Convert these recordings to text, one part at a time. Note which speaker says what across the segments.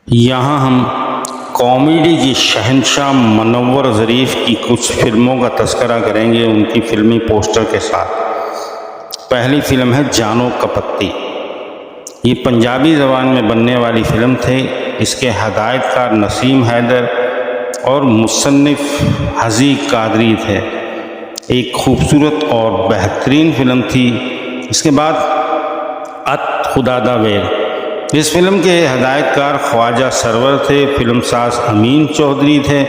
Speaker 1: یہاں ہم کامیڈی کی شہنشاہ منور ظریف کی کچھ فلموں کا تذکرہ کریں گے ان کی فلمی پوسٹر کے ساتھ۔ پہلی فلم ہے جانو کپتی۔ یہ پنجابی زبان میں بننے والی فلم تھی۔ اس کے ہدایت کار نسیم حیدر اور مصنف حزی قادری تھے۔ ایک خوبصورت اور بہترین فلم تھی۔ اس کے بعد ات خدا دا ویر۔ اس فلم کے ہدایت کار خواجہ سرور تھے، فلم ساز امین چودھری تھے۔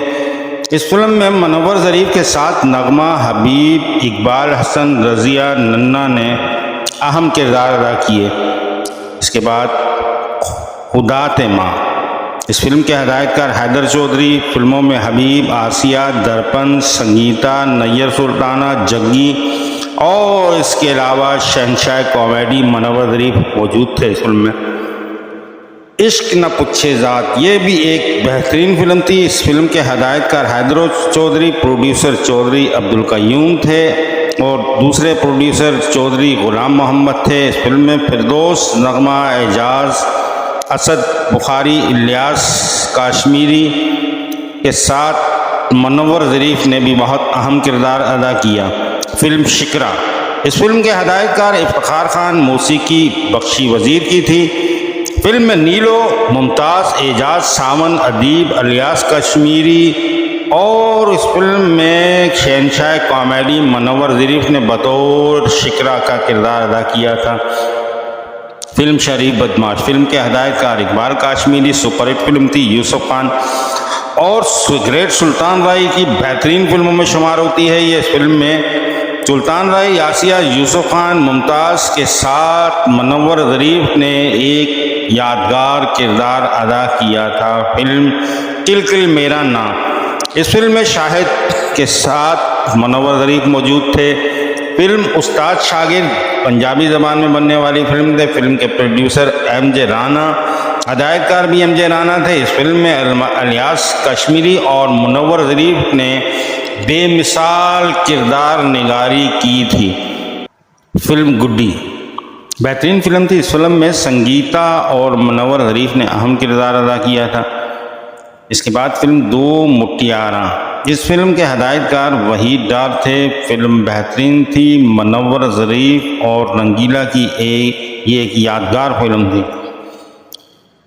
Speaker 1: اس فلم میں منور ظریف کے ساتھ نغمہ، حبیب، اقبال حسن، رضیہ ننہ نے اہم کردار ادا کیے۔ اس کے بعد خدات ماں۔ اس فلم کے ہدایت کار حیدر چودھری، فلموں میں حبیب، آسیہ، درپن، سنگیتا، نیر سلطانہ، جگی اور اس کے علاوہ شہنشاہ کامیڈی منور ظریف موجود تھے۔ اس فلم میں عشق نہ پوچھے ذات، یہ بھی ایک بہترین فلم تھی۔ اس فلم کے ہدایت کار حیدر چودھری، پروڈیوسر چودھری عبدالقیوم تھے اور دوسرے پروڈیوسر چودھری غلام محمد تھے۔ اس فلم میں فردوس، نغمہ، اعجاز، اسد بخاری، الیاس کاشمیری کے ساتھ منور ظریف نے بھی بہت اہم کردار ادا کیا۔ فلم شکرا۔ اس فلم کے ہدایت کار افتخار خان، موسیقی بخشی وزیر کی تھی۔ فلم میں نیلو، ممتاز، اعجاز سامن، ادیب، الیاس کشمیری اور اس فلم میں شہنشاہ کامیڈی منور ظریف نے بطور شکرا کا کردار ادا کیا تھا۔ فلم شریف بدماش۔ فلم کے ہدایت کار Iqbal Kashmiri. Super hit film تھی۔ یوسف خان اور گریٹ سلطان رائی کی بہترین فلموں میں شمار ہوتی ہے یہ۔ اس فلم میں سلطان رائی، آسیہ، یوسف خان، ممتاز کے ساتھ منور ظریف نے ایک یادگار کردار ادا کیا تھا۔ فلم کل کل میرا نام۔ اس فلم میں شاہد کے ساتھ منور ظریف موجود تھے۔ فلم استاد شاگرد پنجابی زبان میں بننے والی فلم تھے۔ فلم کے پروڈیوسر ایم جے رانا، ہدایت کار بھی ایم جے رانا تھے۔ اس فلم میں الیاس کشمیری اور منور ظریف نے بے مثال کردار نگاری کی تھی۔ فلم گڈی بہترین فلم تھی۔ اس فلم میں سنگیتا اور منور ظریف نے اہم کردار ادا کیا تھا۔ اس کے بعد فلم دو مٹیاراں۔ اس فلم کے ہدایت کار وحید ڈار تھے۔ فلم بہترین تھی۔ منور ظریف اور رنگیلا کی یہ ایک یادگار فلم تھی۔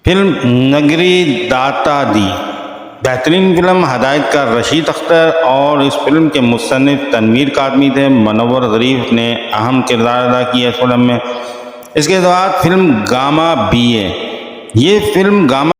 Speaker 1: فلم نگری داتا دی بہترین فلم، ہدایت کار رشید اختر اور اس فلم کے مصنف تنویر کاظمی تھے۔ منور ظریف نے اہم کردار ادا کیا اس فلم میں۔ اس کے بعد فلم گاما بی اے۔ یہ فلم گاما